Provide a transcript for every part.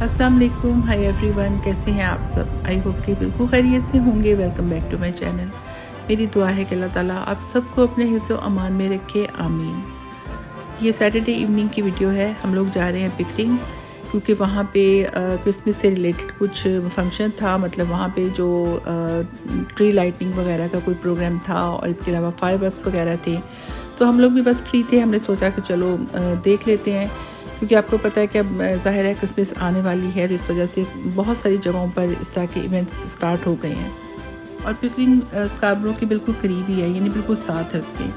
अस्सलाम वालेकुम, hi everyone, कैसे हैं आप सब। आई होप कि बिल्कुल खैरियत से होंगे। Welcome back to my channel. मेरी दुआ है कि अल्लाह ताला आप सबको अपने हिफ्ज़ व अमान में रखे, आमीन। ये सैटरडे इवनिंग की वीडियो है। हम लोग जा रहे हैं पिकनिक, क्योंकि वहाँ पे क्रिसमस से रिलेटेड कुछ फंक्शन था। मतलब वहाँ पे जो ट्री लाइटिंग वगैरह का कोई प्रोग्राम था और इसके अलावा फायरवर्क्स वगैरह थे। तो हम लोग भी बस फ्री थे, हमने सोचा कि चलो देख लेते हैं, क्योंकि आपको पता है कि अब ज़ाहिर है क्रिसमस आने वाली है, तो इस वजह से बहुत सारी जगहों पर इस तरह के इवेंट्स स्टार्ट हो गए हैं। और पिकनिक स्कार्बरो के बिल्कुल करीब ही है, यानी बिल्कुल साथ है उसके।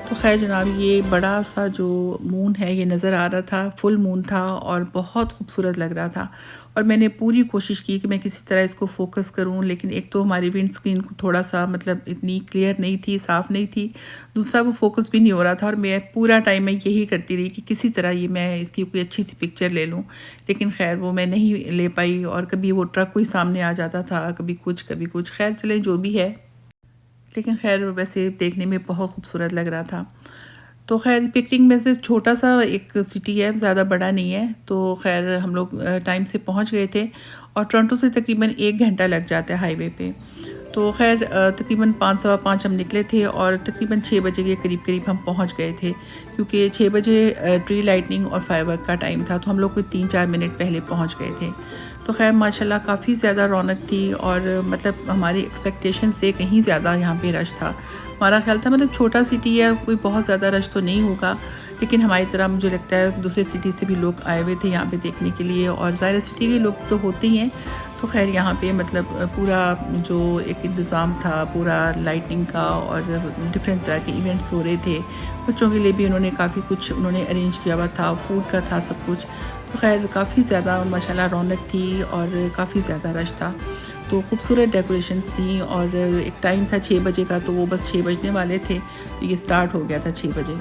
तो खैर जनाब, ये बड़ा सा जो मून है ये नज़र आ रहा था, फुल मून था और बहुत खूबसूरत लग रहा था। और मैंने पूरी कोशिश की कि मैं किसी तरह इसको फोकस करूं, लेकिन एक तो हमारी विंड स्क्रीन थोड़ा सा मतलब इतनी क्लियर नहीं थी, साफ़ नहीं थी। दूसरा वो फोकस भी नहीं हो रहा था, और मैं पूरा टाइम मैं यही करती रही कि किसी तरह ये मैं इसकी कोई अच्छी सी पिक्चर ले लूँ। लेकिन खैर वो मैं नहीं ले पाई, और कभी वो ट्रक कोई सामने आ जाता था, कभी कुछ कभी कुछ। खैर चले जो भी है, लेकिन खैर वैसे देखने में बहुत खूबसूरत लग रहा था। तो खैर पिकनिक में से छोटा सा एक सिटी है, ज़्यादा बड़ा नहीं है। तो खैर हम लोग टाइम से पहुंच गए थे, और टोरंटो से तकरीबन 1 घंटा लग जाता है हाईवे पे। तो खैर तकरीबन 5 सवा 5 हम निकले थे, और तकरीबन 6 बजे के करीब करीब हम पहुंच गए थे, क्योंकि 6 बजे ट्री लाइटनिंग और फायरवर्क का टाइम था। तो हम लोग कोई 3-4 मिनट पहले पहुंच गए थे। तो खैर माशाल्लाह काफ़ी ज़्यादा रौनक थी, और मतलब हमारी एक्सपेक्टेशन से कहीं ज़्यादा यहाँ पे रश था। हमारा ख्याल था मतलब छोटा सिटी है, कोई बहुत ज़्यादा रश तो नहीं होगा, लेकिन हमारी तरह मुझे लगता है दूसरे सिटी से भी लोग आए हुए थे यहाँ पे देखने के लिए, और ज़ाहिर सिटी के लोग तो होते ही हैं। तो खैर यहाँ पे मतलब पूरा जो एक इंतज़ाम था पूरा लाइटिंग का, और डिफरेंट तरह के इवेंट्स हो रहे थे। बच्चों के लिए भी उन्होंने काफ़ी कुछ उन्होंने अरेंज किया हुआ था, फूड का था सब कुछ। तो खैर काफ़ी ज़्यादा माशाल्लाह रौनक थी, और काफ़ी ज़्यादा रश था। तो खूबसूरत डेकोरेशंस थी, और एक टाइम था 6 बजे का, तो वो बस 6 बजने वाले थे, तो ये स्टार्ट हो गया था 6 बजे।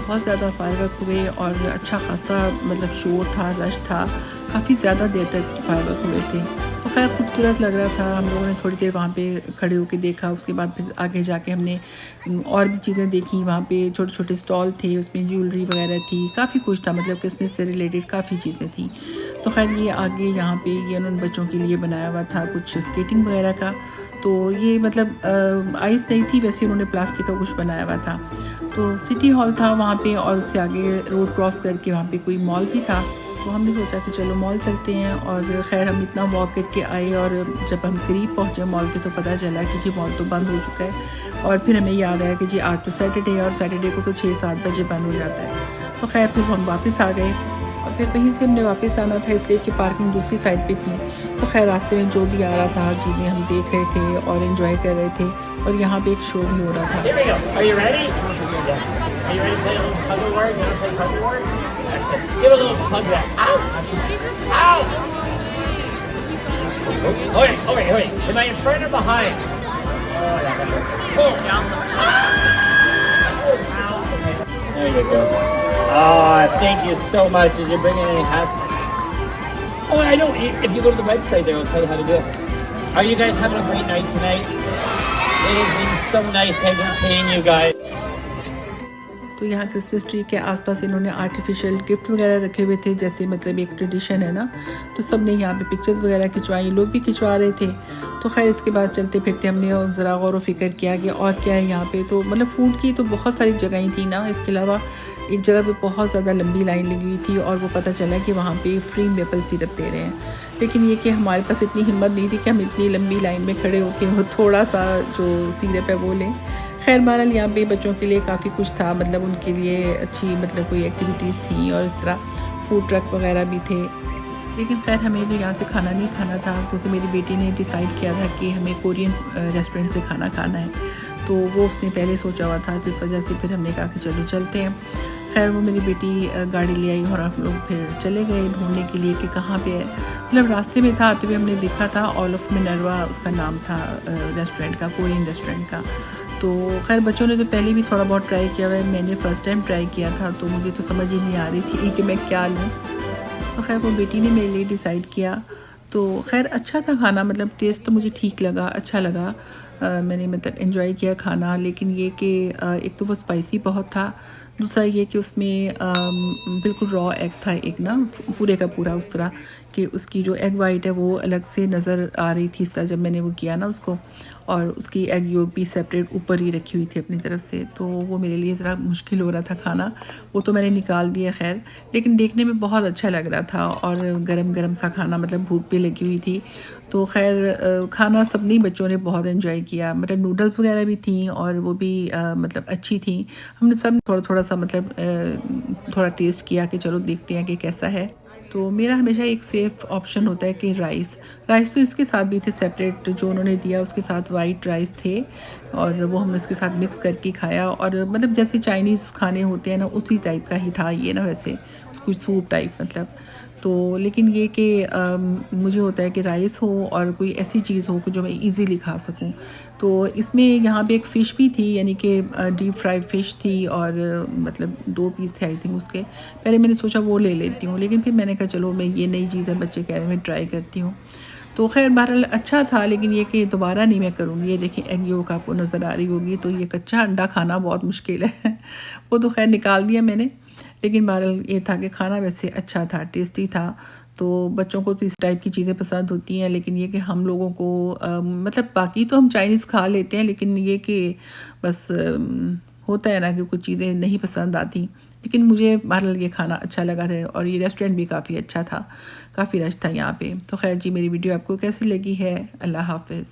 बहुत ज़्यादा फायरवर्क हुए और अच्छा खासा मतलब शोर था, रश था, काफ़ी ज़्यादा देर तक फायरवर्क हुए थे। तो खैर खूबसूरत लग रहा था। हम लोगों ने थोड़ी देर वहाँ पे खड़े होके देखा, उसके बाद फिर आगे जाके हमने और भी चीज़ें देखी। वहाँ पे छोटे-छोटे स्टॉल थे, उसमें ज्वेलरी वगैरह थी, काफ़ी कुछ था, मतलब क्रिसमस से रिलेटेड काफ़ी चीज़ें थी। तो खैर ये आगे यहाँ पे ये उन्होंने बच्चों के लिए बनाया हुआ था कुछ स्केटिंग वगैरह का। तो ये मतलब आइस नहीं थी, वैसे उन्होंने प्लास्टिक का कुछ बनाया हुआ था। तो सिटी हॉल था वहाँ पे और उससे आगे रोड क्रॉस करके वहाँ पे कोई मॉल भी था। तो हमने सोचा कि चलो मॉल चलते हैं और ख़ैर हम इतना वॉक करके आए और जब हम करीब पहुँचे मॉल के तो पता चला कि जी मॉल तो बंद हो चुका है। और फिर हमें याद आया कि जी आज तो सैटरडे है और सैटरडे को तो 6-7 बजे बंद हो जाता है। तो खैर फिर हम वापस आ गए और फिर वहीं से हमने वापस आना था इसलिए कि पार्किंग दूसरी साइड पे थी। तो खैर रास्ते में जो भी आ रहा था चीज़ें हम देख रहे थे और एंजॉय कर रहे थे और यहाँ पे एक शो भी हो रहा था। Here we go. Are you ready? Yes. Are you ready to play a little tug of war? You want to play tug of war? Excellent. Give a little tug back. Ow! Ow! Oh, wait. Am I in front or behind? Oh, yeah, that's right. Pull down the... Ow! Okay. There you go. Ah, thank you so much. Did you bring any hats? Oh, I know. If you go to the website there, it'll tell you how to do it. Are you guys having a great night tonight? It has been so nice to entertain you guys. तो यहाँ Christmas tree के आसपास इन्होंने artificial gift वगैरह रखे हुए थे, जैसे मतलब एक ट्रेडिशन है ना, तो सब ने यहाँ पे पिक्चर्स वगैरह खिंचवाई, लोग भी खिंचवा रहे थे। तो खैर इसके बाद चलते फिरते हमने ज़रा गौर व फिक्र किया कि और क्या है यहाँ पे। तो मतलब फूड की तो बहुत सारी जगहें थी ना, इसके अलावा एक जगह पे बहुत ज़्यादा लंबी लाइन लगी हुई थी और वो पता चला कि वहाँ पे फ्री मेपल सिरप दे रहे हैं। लेकिन ये कि हमारे पास इतनी हिम्मत नहीं थी कि हम इतनी लंबी लाइन में खड़े होकर वो थोड़ा सा जो सिरप है वो लें। खैर बहरहाल यहाँ पे बच्चों के लिए काफ़ी कुछ था, मतलब उनके लिए अच्छी मतलब कोई एक्टिविटीज़ थी और इस तरह फूड ट्रक वगैरह भी थे। लेकिन खैर हमें तो यहाँ से खाना नहीं खाना था क्योंकि मेरी बेटी ने डिसाइड किया था कि हमें कोरियन रेस्टोरेंट से खाना खाना है, तो वो उसने पहले सोचा हुआ था, तो इस वजह से फिर हमने कहा कि चलो चलते हैं। खैर वो मेरी बेटी गाड़ी ले आई और हम लोग फिर चले गए ढूंढने के लिए कि कहाँ पे है। मतलब रास्ते में था आते हुए हमने देखा था, ऑल ऑफ मिनरवा उसका नाम था रेस्टोरेंट का, कोरियन रेस्टोरेंट का। तो खैर बच्चों ने तो पहले भी थोड़ा बहुत ट्राई किया हुआ है, मैंने फ़र्स्ट टाइम ट्राई किया था तो मुझे तो समझ ही नहीं आ रही थी कि मैं क्या लूँ। तो खैर वो बेटी ने मेरे लिए डिसाइड किया। तो खैर अच्छा था खाना, मतलब टेस्ट तो मुझे ठीक लगा, अच्छा लगा। मैंने मतलब एंजॉय किया खाना। लेकिन ये कि एक तो वो स्पाइसी बहुत था, दूसरा ये कि उसमें बिल्कुल रॉ एग था एक ना, पूरे का पूरा उस तरह कि उसकी जो एग वाइट है वो अलग से नज़र आ रही थी इस तरह जब मैंने वो किया ना उसको, और उसकी एग योक भी सेपरेट ऊपर ही रखी हुई थी अपनी तरफ से। तो वो मेरे लिए ज़रा मुश्किल हो रहा था खाना, वो तो मैंने निकाल दिया खैर। लेकिन देखने में बहुत अच्छा लग रहा था और गरम गरम सा खाना, मतलब भूख भी लगी हुई थी। तो खैर खाना सबने बच्चों ने बहुत एंजॉय किया, मतलब नूडल्स वगैरह भी थी और वो भी मतलब अच्छी थी। हमने सब थोड़ा थोड़ा सा मतलब थोड़ा टेस्ट किया कि चलो देखते हैं कि कैसा है। तो मेरा हमेशा एक सेफ़ ऑप्शन होता है कि राइस तो इसके साथ भी थे सेपरेट, जो उन्होंने दिया उसके साथ वाइट राइस थे और वो हमने उसके साथ मिक्स करके खाया। और मतलब जैसे चाइनीज़ खाने होते हैं ना उसी टाइप का ही था ये ना, वैसे कुछ सूप टाइप मतलब। तो लेकिन ये कि मुझे होता है कि राइस हो और कोई ऐसी चीज़ हो कि जो मैं इजीली खा सकूं। तो इसमें यहाँ पे एक फ़िश भी थी, यानी कि डीप फ्राइड फ़िश थी और मतलब 2 पीस थे आई थिंक उसके। पहले मैंने सोचा वो ले लेती हूँ, लेकिन फिर मैंने कहा चलो मैं ये नई चीज़ है बच्चे कह रहे हैं मैं ट्राई करती हूँ। तो खैर बहरहाल अच्छा था, लेकिन ये कि दोबारा नहीं मैं करूँगी। ये देखिए एग योक आपको नज़र आ रही होगी, तो ये कच्चा अंडा खाना बहुत मुश्किल है वो तो खैर निकाल दिया मैंने। लेकिन बहरहाल ये था कि खाना वैसे अच्छा था, टेस्टी था। तो बच्चों को तो इस टाइप की चीज़ें पसंद होती हैं, लेकिन ये कि हम लोगों को मतलब बाकी तो हम चाइनीज़ खा लेते हैं, लेकिन ये कि बस होता है ना कि कुछ चीज़ें नहीं पसंद आती। लेकिन मुझे बहरहाल ये खाना अच्छा लगा था और ये रेस्टोरेंट भी काफ़ी अच्छा था, काफ़ी रश था यहाँ पे। तो खैर जी मेरी वीडियो आपको कैसी लगी है? अल्लाह हाफ़िज़।